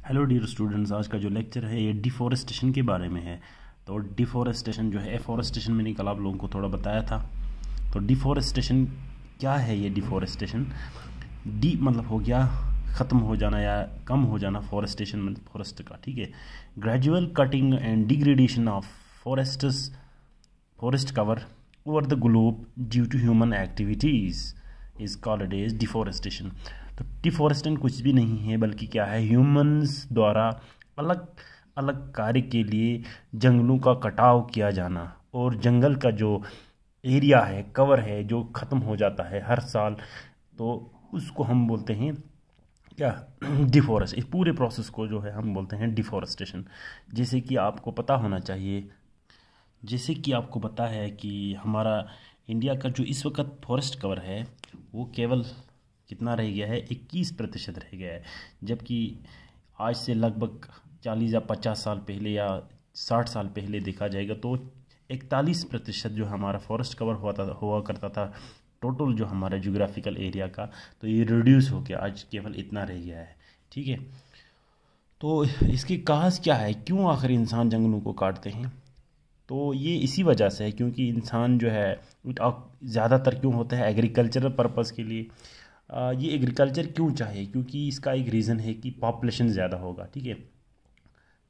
Hello dear students, आज का जो लेक्चर है ये डिफॉरेस्टेशन के बारे में है। तो डिफॉरेस्टेशन जो है, एफॉरेस्टेशन मैंने कल आप लोगों को थोड़ा बताया था। तो डिफॉरेस्टेशन क्या है? ये डिफॉरेस्टेशन डी मतलब हो गया ख़त्म हो जाना या कम हो जाना, फॉरेस्टेशन मतलब फॉरेस्ट का, ठीक है। Gradual cutting and degradation of forest cover over the globe due to human activities is called as deforestation. तो डिफॉरेस्टेशन कुछ भी नहीं है बल्कि क्या है, ह्यूमंस द्वारा अलग अलग कार्य के लिए जंगलों का कटाव किया जाना और जंगल का जो एरिया है, कवर है, जो ख़त्म हो जाता है हर साल, तो उसको हम बोलते हैं क्या, डिफॉरेस्ट। इस पूरे प्रोसेस को जो है हम बोलते हैं डिफॉरेस्टेशन। जैसे कि आपको पता है कि हमारा इंडिया का जो इस वक्त फॉरेस्ट कवर है वो केवल कितना रह गया है, 21% रह गया है। जबकि आज से लगभग 40 या 50 साल पहले या 60 साल पहले देखा जाएगा तो 41% जो हमारा फॉरेस्ट कवर हुआ करता था टोटल जो हमारा ज्योग्राफिकल एरिया का, तो ये रिड्यूस हो गया, आज केवल इतना रह गया है, ठीक है। तो इसकी काज क्या है, क्यों आखिर इंसान जंगलों को काटते हैं? तो ये इसी वजह से है क्योंकि इंसान जो है ज़्यादातर क्यों होता है, एग्रीकल्चरल पर्पज़ के लिए। ये एग्रीकल्चर क्यों चाहिए? क्योंकि इसका एक रीज़न है कि पॉपुलेशन ज़्यादा होगा, ठीक है,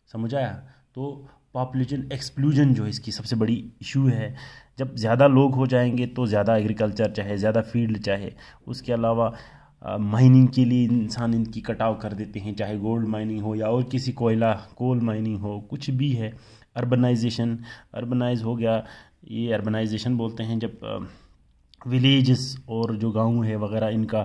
समझ आया। तो पॉपुलेशन एक्सप्लोजन जो है इसकी सबसे बड़ी इशू है। जब ज़्यादा लोग हो जाएंगे तो ज़्यादा एग्रीकल्चर चाहे, ज़्यादा फील्ड चाहे, उसके अलावा माइनिंग के लिए इंसान इनकी कटाव कर देते हैं, चाहे गोल्ड माइनिंग हो या और किसी कोल माइनिंग हो, कुछ भी है। अर्बनाइज हो गया, ये अर्बनाइजेशन बोलते हैं जब विलेजेस और जो गांव है वगैरह इनका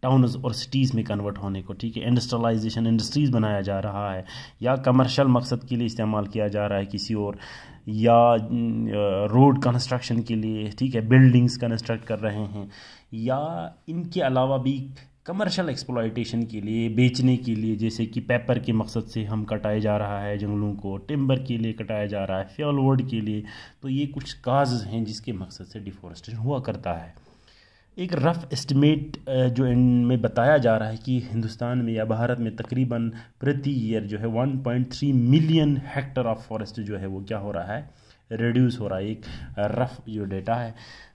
टाउन्स और सिटीज़ में कन्वर्ट होने को, ठीक है। इंडस्ट्रियलाइजेशन, इंडस्ट्रीज़ बनाया जा रहा है या कमर्शियल मकसद के लिए इस्तेमाल किया जा रहा है किसी और, या रोड कंस्ट्रक्शन के लिए, ठीक है, बिल्डिंग्स कंस्ट्रक्ट कर रहे हैं, या इनके अलावा भी कमर्शियल एक्सप्लॉयटेशन के लिए, बेचने के लिए, जैसे कि पेपर के मकसद से हम कटाए जा रहा है जंगलों को, टिम्बर के लिए कटाया जा रहा है, फ्यूल वुड के लिए। तो ये कुछ काजेज़ हैं जिसके मकसद से डिफॉरेस्टेशन हुआ करता है। एक रफ़ एस्टिमेट जो इनमें बताया जा रहा है कि हिंदुस्तान में या भारत में तकरीबन प्रति ईयर जो है 1.3 मिलियन हेक्टर ऑफ फॉरेस्ट जो है वो क्या हो रहा है, रिड्यूस हो रहा है। एक रफ़ जो डेटा है,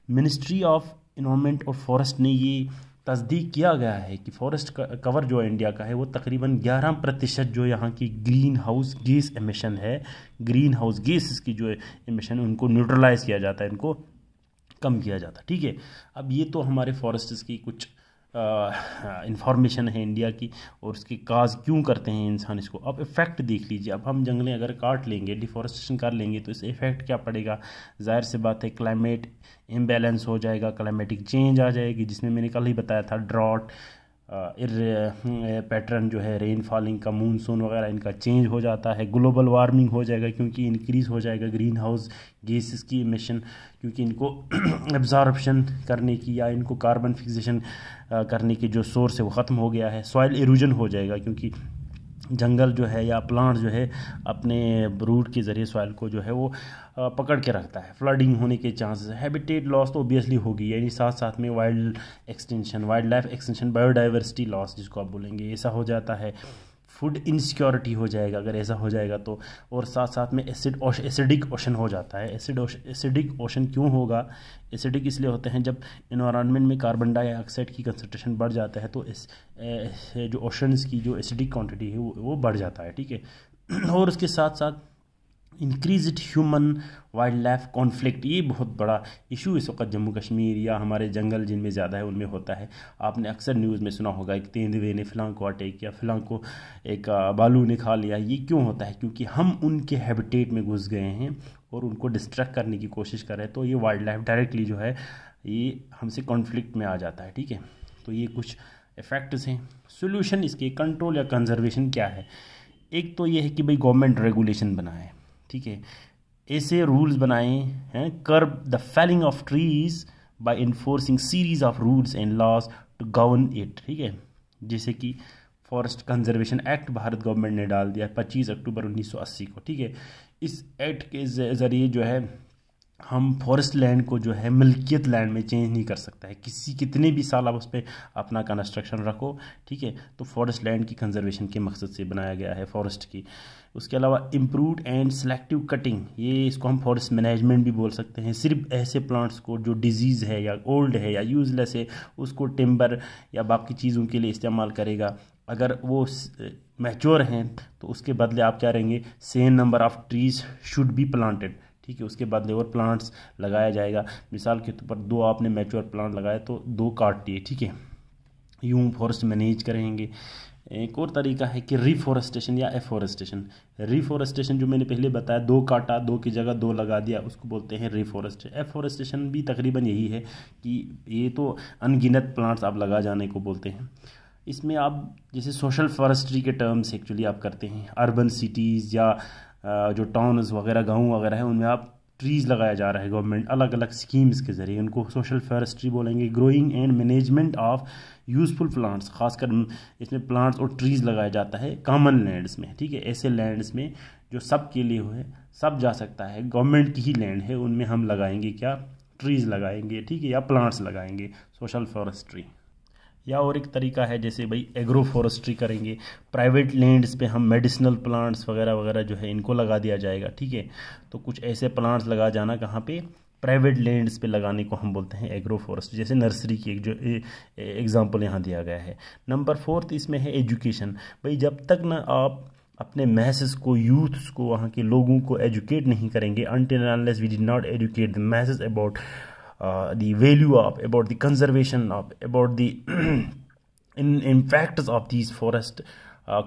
मिनिस्ट्री ऑफ इन्वायरमेंट और फॉरेस्ट ने ये तस्दीक किया गया है कि फॉरेस्ट कवर जो इंडिया का है वो तकरीबन 11% जो यहाँ की ग्रीन हाउस गैस एमिशन है, ग्रीन हाउस गैस की जो एमिशन है उनको न्यूट्रलाइज किया जाता है, इनको कम किया जाता है, ठीक है। अब ये तो हमारे फॉरेस्ट्स की कुछ इंफॉर्मेशन है इंडिया की, और उसके काज क्यों करते हैं इंसान इसको। अब इफ़ेक्ट देख लीजिए, अब हम जंगलें अगर काट लेंगे, डिफॉरेस्टेशन कर लेंगे, तो इससे इफ़ेक्ट क्या पड़ेगा? जाहिर सी बात है, क्लाइमेट इम्बैलेंस हो जाएगा, क्लाइमेटिक चेंज आ जाएगी, जिसमें मैंने कल ही बताया था ड्रॉट, पैटर्न जो है रेन फॉलिंग का, मूनसून वगैरह इनका चेंज हो जाता है, ग्लोबल वार्मिंग हो जाएगा क्योंकि इंक्रीज़ हो जाएगा ग्रीन हाउस गैसेस की इमिशन, क्योंकि इनको एब्जॉर्प्शन करने की या इनको कार्बन फिक्सेशन करने की जो सोर्स है वो ख़त्म हो गया है। सॉइल इरोजन हो जाएगा क्योंकि जंगल जो है या प्लांट जो है अपने रूट के ज़रिए सॉइल को जो है वो पकड़ के रखता है। फ्लडिंग होने के चांसेस, हैबिटेट लॉस तो ऑब्वियसली होगी, यानी साथ साथ में wild life extension, biodiversity loss जिसको आप बोलेंगे, ऐसा हो जाता है। फूड इनसिक्योरिटी हो जाएगा अगर ऐसा हो जाएगा तो, और साथ साथ में एसिडिक ओशन हो जाता है। एसिडिक ओशन क्यों होगा? एसिडिक इसलिए होते हैं जब इन्वायरमेंट में कार्बन डाइऑक्साइड की कंसंट्रेशन बढ़ जाता है तो इस जो ओशंस की जो एसिडिक क्वांटिटी है वो बढ़ जाता है, ठीक है। और उसके साथ साथ increased human wild life conflict, ये बहुत बड़ा इशू इस वक्त जम्मू कश्मीर या हमारे जंगल जिनमें ज़्यादा है उनमें होता है। आपने अक्सर न्यूज़ में सुना होगा एक तेंदुए ने फिलां को अटैक किया, फिलां को एक बालू ने खा लिया। ये क्यों होता है? क्योंकि हम उनके हैबिटेट में घुस गए हैं और उनको डिस्ट्रैक्ट करने की कोशिश कर रहे हैं, तो ये वाइल्ड लाइफ डायरेक्टली जो है ये हमसे कॉन्फ्लिक्ट में आ जाता है, ठीक है। तो ये कुछ इफ़ेक्ट्स हैं। सोल्यूशन इसके कंट्रोल या कंजर्वेशन क्या है? एक तो ये है कि भाई गवर्नमेंट रेगुलेशन बनाए, ठीक है, ऐसे रूल्स बनाए हैं, curb the felling of trees by enforcing series of rules and laws to govern it, ठीक है। जैसे कि forest conservation act Bharat government ने डाल दिया 25 अक्टूबर 1980 को, ठीक है। इस एक्ट के ज़रिए जो है हम फॉरेस्ट लैंड को जो है मिल्कियत लैंड में चेंज नहीं कर सकता है, कितने भी साल आप उस पर अपना कंस्ट्रक्शन रखो, ठीक है। तो फॉरेस्ट लैंड की कंजर्वेशन के मकसद से बनाया गया है फॉरेस्ट की। उसके अलावा इम्प्रूव्ड एंड सेलेक्टिव कटिंग, ये इसको हम फॉरेस्ट मैनेजमेंट भी बोल सकते हैं। सिर्फ ऐसे प्लांट्स को जो डिजीज़ है या ओल्ड है या यूजलेस है उसको टिम्बर या बाकी चीज़ों के लिए इस्तेमाल करेगा। अगर वो मैच्योर हैं तो उसके बदले आप क्या करेंगे, same number of trees should be planted, ठीक है। उसके बदले और प्लांट्स लगाया जाएगा। मिसाल के तौर पर 2 आपने मैच्योर प्लांट लगाए तो 2 काट दिए, ठीक है। यूं फॉरेस्ट मैनेज करेंगे। एक और तरीका है कि रिफॉरेस्टेशन या एफॉरेस्टेशन। रिफॉरेस्टेशन जो मैंने पहले बताया, 2 काटा, 2 की जगह 2 लगा दिया, उसको बोलते हैं रिफॉरेस्टेशन। एफॉरेस्टेशन भी तकरीबन यही है कि ये तो अनगिनत प्लांट्स आप लगा जाने को बोलते हैं। इसमें आप जैसे सोशल फॉरेस्ट्री के टर्म्स एक्चुअली आप करते हैं। अर्बन सिटीज़ या जो टाउन्स वगैरह गाँव वगैरह है उनमें आप ट्रीज़ लगाया जा रहा है गवर्नमेंट अलग अलग स्कीम्स के ज़रिए, उनको सोशल फॉरेस्ट्री बोलेंगे। Growing and management of useful plants, खासकर इसमें प्लांट्स और ट्रीज़ लगाया जाता है कॉमन लैंड्स में, ठीक है। ऐसे लैंड्स में जो सब के लिए है, सब जा सकता है, गवर्नमेंट की ही लैंड है, उनमें हम लगाएंगे क्या, ट्रीज़ लगाएंगे, ठीक है, या प्लांट्स लगाएंगे, सोशल फॉरेस्ट्री। या और एक तरीका है जैसे भाई एग्रो फॉरेस्ट्री करेंगे, प्राइवेट लैंड्स पे हम मेडिसिनल प्लांट्स वगैरह वगैरह जो है इनको लगा दिया जाएगा, ठीक है। तो कुछ ऐसे प्लांट्स लगा जाना कहाँ पे, प्राइवेट लैंड्स पे लगाने को हम बोलते हैं एग्रो फॉरेस्ट, जैसे नर्सरी की एक जो एग्जांपल यहाँ दिया गया है। नंबर 4 इसमें है एजुकेशन। भाई जब तक ना आप अपने मैसेस को, यूथ्स को, वहाँ के लोगों को एजुकेट नहीं करेंगे, until and unless we did not educate the masses about the value of, about the conservation of, about the impacts of these forest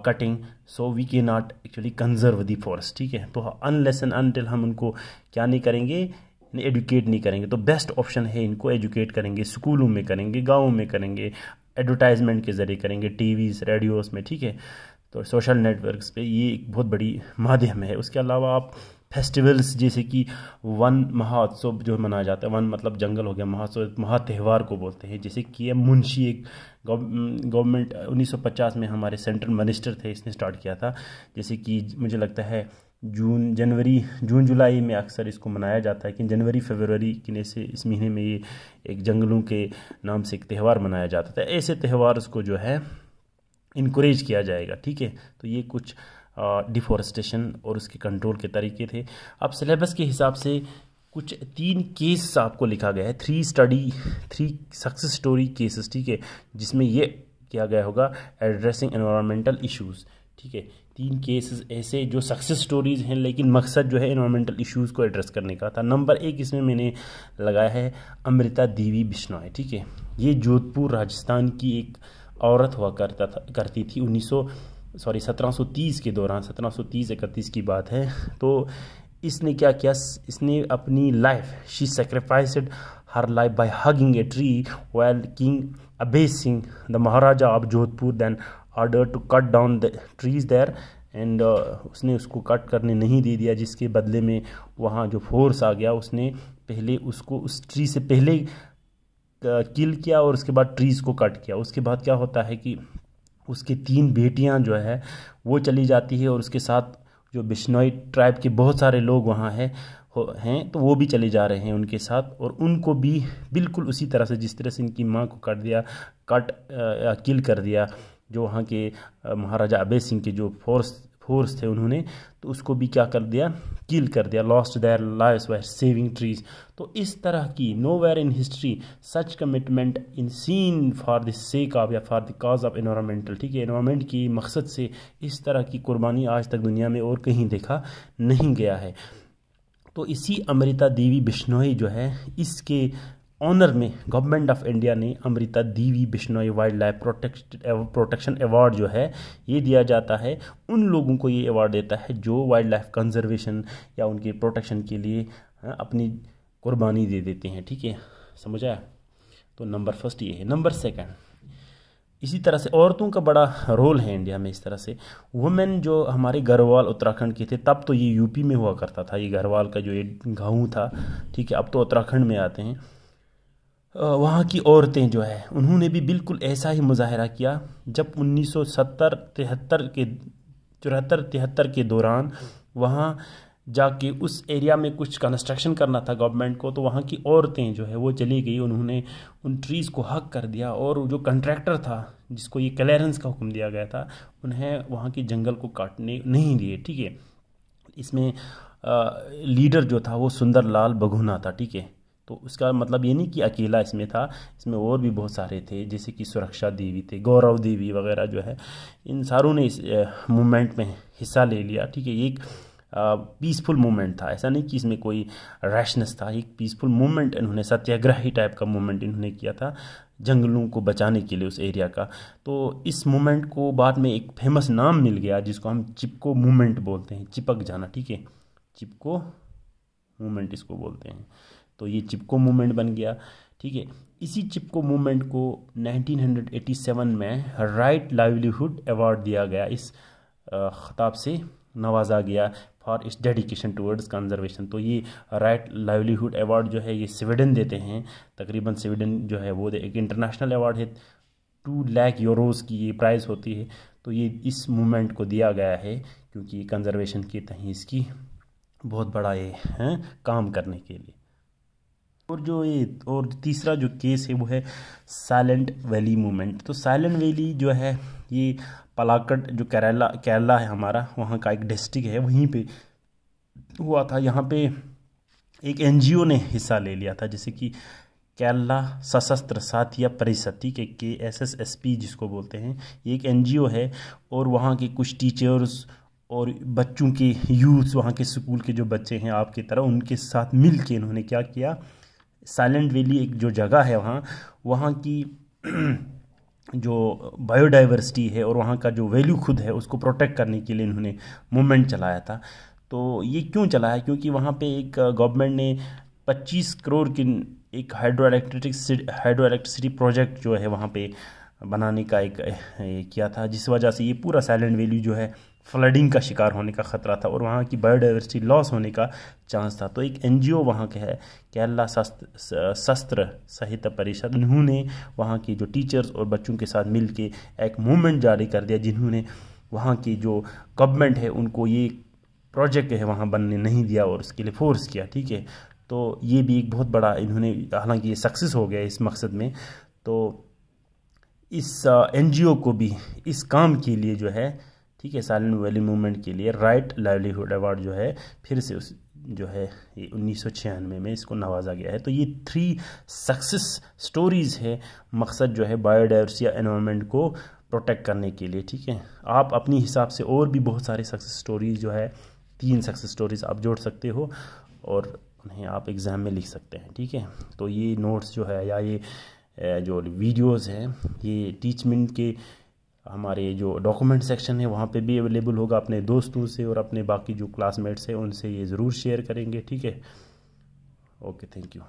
cutting, so we cannot actually conserve the forest, ठीक है। तो unless and until हम उनको क्या नहीं करेंगे, educate नहीं करेंगे। तो बेस्ट ऑप्शन है इनको एजुकेट करेंगे, स्कूलों में करेंगे, गाँवों में करेंगे, एडवर्टाइजमेंट के ज़रिए करेंगे, टीवीज़ रेडियोज़ में, ठीक है। तो सोशल नेटवर्क्स पे ये एक बहुत बड़ी माध्यम है। उसके अलावा आप फेस्टिवल्स जैसे कि वन महोत्सव जो मनाया जाता है, वन मतलब जंगल हो गया, महोत्सव महात्यौहार को बोलते हैं। जैसे कि मुंशी एक गवर्नमेंट 1950 में हमारे सेंट्रल मिनिस्टर थे, इसने स्टार्ट किया था। जैसे कि मुझे लगता है जून जुलाई में अक्सर इसको मनाया जाता है, कि जनवरी फरवरी किने से इस महीने में ये एक जंगलों के नाम से एक त्यौहार मनाया जाता था। ऐसे त्यौहार को जो है इनकरेज किया जाएगा, ठीक है। तो ये कुछ डिफॉरेस्टेशन और उसके कंट्रोल के तरीके थे। अब सिलेबस के हिसाब से कुछ 3 केस आपको लिखा गया है, 3 सक्सेस स्टोरी केसेस, ठीक है, जिसमें ये किया गया होगा एड्रेसिंग एनवायरमेंटल इश्यूज़, ठीक है। 3 केसेस ऐसे जो सक्सेस स्टोरीज हैं, लेकिन मकसद जो है एनवायरमेंटल इश्यूज़ को एड्रेस करने का था। नंबर 1 इसमें मैंने लगाया है अमृता देवी बिश्नोई, ठीक है। ये जोधपुर राजस्थान की एक औरत हुआ करती थी 1730 के दौरान, 1730-31 की बात है। तो इसने क्या किया, इसने अपनी life, she sacrificed her life by hugging a tree while king Abhay Singh the Maharaja of Jodhpur then order to cut down the trees there, and उसने उसको कट करने नहीं दे दिया, जिसके बदले में वहाँ जो फोर्स आ गया, उसने पहले उसको उस ट्री से पहले किल किया और उसके बाद ट्रीज़ को कट किया। उसके बाद क्या होता है कि उसके 3 बेटियां जो है वो चली जाती है, और उसके साथ जो बिश्नोई ट्राइब के बहुत सारे लोग वहाँ हैं तो वो भी चले जा रहे हैं उनके साथ, और उनको भी बिल्कुल उसी तरह से जिस तरह से इनकी माँ को किल कर दिया जो वहाँ के महाराजा अभय सिंह के जो फोर्स थे उन्होंने, तो उसको भी क्या कर दिया, किल कर दिया। Lost their lives while saving trees. तो इस तरह की nowhere in history such commitment in seen for the sake of या for the cause of environmental, ठीक है, एनवायरमेंट की मकसद से इस तरह की कुर्बानी आज तक दुनिया में और कहीं देखा नहीं गया है। तो इसी अमृता देवी बिश्नोई जो है, इसके ऑनर में गवर्नमेंट ऑफ इंडिया ने Amrita Devi Bishnoi wildlife protection award जो है ये दिया जाता है। उन लोगों को ये अवार्ड देता है जो वाइल्ड लाइफ कंजर्वेशन या उनके प्रोटेक्शन के लिए अपनी कुर्बानी दे देते हैं, ठीक है, समझ आया। तो नंबर 1 ये है। नंबर 2 इसी तरह से औरतों का बड़ा रोल है इंडिया में। इस तरह से वुमेन जो हमारे गढ़वाल उत्तराखंड के थे, तब तो ये यूपी में हुआ करता था, ये गढ़वाल का जो ये गाँव था, ठीक है, अब तो उत्तराखंड में आते हैं। वहाँ की औरतें जो है उन्होंने भी बिल्कुल ऐसा ही मुजाहरा किया जब 1973 के दौरान वहाँ जाके उस एरिया में कुछ कंस्ट्रक्शन करना था गवर्नमेंट को, तो वहाँ की औरतें जो है वो चली गई, उन्होंने उन ट्रीज़ को हक कर दिया, और जो कंट्रैक्टर था जिसको ये क्लियरेंस का हुक्म दिया गया था, उन्हें वहाँ की जंगल को काटने नहीं दिए। ठीक है, इसमें लीडर जो था वो सुंदर लाल बघुना था। ठीक है, तो उसका मतलब ये नहीं कि अकेला इसमें था, इसमें और भी बहुत सारे थे, जैसे कि सुरक्षा देवी थे, गौरव देवी वगैरह जो है, इन सारों ने इस मूवमेंट में हिस्सा ले लिया। ठीक है, ये एक पीसफुल मूवमेंट था, ऐसा नहीं कि इसमें कोई रैशनेस था, एक पीसफुल मूवमेंट, इन्होंने सत्याग्रही टाइप का मूवमेंट इन्होंने किया था जंगलों को बचाने के लिए उस एरिया का। तो इस मूवमेंट को बाद में एक फेमस नाम मिल गया जिसको हम चिपको मूवमेंट बोलते हैं, चिपक जाना। ठीक है, चिपको मूवमेंट इसको बोलते हैं, तो ये चिपको मूवमेंट बन गया। ठीक है, इसी चिपको मूवमेंट को 1987 में राइट लाइवलीहुड अवार्ड दिया गया, इस खिताब से नवाजा गया for its dedication towards conservation. तो ये राइट लाइवलीहुड अवार्ड जो है ये स्वीडन देते हैं, तकरीबन स्वीडन जो है वो एक इंटरनेशनल अवार्ड है, 2 लाख यूरोज़ की ये प्राइज़ होती है। तो ये इस मूवमेंट को दिया गया है क्योंकि कंजर्वेशन के तहीं इसकी बहुत बड़ा ये है काम करने के लिए। और तीसरा जो केस है वो है साइलेंट वैली मूवमेंट। तो साइलेंट वैली जो है ये पलाक्कड जो केरला है हमारा, वहाँ का एक डिस्ट्रिक्ट है, वहीं पे हुआ था। यहाँ पे एक एनजीओ ने हिस्सा ले लिया था, जैसे कि केरला सशस्त्र साथिया परिषद, ठीक है, KSSSP जिसको बोलते हैं, ये एक एनजीओ है। और वहाँ के कुछ टीचर्स और बच्चों के यूथ, वहाँ के स्कूल के जो बच्चे हैं आपकी तरह, उनके साथ मिल के इन्होंने क्या किया, साइलेंट वैली एक जो जगह है वहाँ की जो बायोडाइवर्सिटी है और वहाँ का जो वैल्यू खुद है उसको प्रोटेक्ट करने के लिए इन्होंने मूवमेंट चलाया था। तो ये क्यों चलाया, क्योंकि वहाँ पे एक गवर्नमेंट ने 25 करोड़ की एक हाइड्रो इलेक्ट्रिसिटी प्रोजेक्ट जो है वहाँ पे बनाने का एक किया था, जिस वजह से ये पूरा साइलेंट वैली जो है फ्लडिंग का शिकार होने का ख़तरा था और वहाँ की बायोडाइवर्सिटी लॉस होने का चांस था। तो एक एनजीओ वहाँ के है केरला शस्त्र साहित्य परिषद, उन्होंने वहाँ की जो टीचर्स और बच्चों के साथ मिल के एक मूवमेंट जारी कर दिया, जिन्होंने वहाँ की जो गवर्नमेंट है उनको ये प्रोजेक्ट है वहाँ बनने नहीं दिया और उसके लिए फोर्स किया। ठीक है, तो ये भी एक बहुत बड़ा इन्होंने, हालांकि ये सक्सेस हो गया इस मकसद में। तो इस एनजीओ को भी इस काम के लिए जो है, ठीक है, साइलेंट वैली मूवमेंट के लिए राइट लाइवलीहुड अवार्ड जो है फिर से उस जो है ये 1996 में इसको नवाजा गया है। तो ये 3 सक्सेस स्टोरीज़ है, मकसद जो है बायोडाइवर्सिटी या एनवायरनमेंट को प्रोटेक्ट करने के लिए। ठीक है, आप अपनी हिसाब से और भी बहुत सारे सक्सेस स्टोरीज़ जो है, 3 सक्सेस स्टोरीज़ आप जोड़ सकते हो और उन्हें आप एग्ज़ाम में लिख सकते हैं। ठीक है, तो ये नोट्स जो है या ये जो वीडियोज़ हैं ये टीचमेंट के हमारे जो डॉक्यूमेंट सेक्शन है वहाँ पे भी अवेलेबल होगा। अपने दोस्तों से और अपने बाकी जो क्लासमेट्स हैं उनसे ये ज़रूर शेयर करेंगे। ठीक है, ओके, थैंक यू।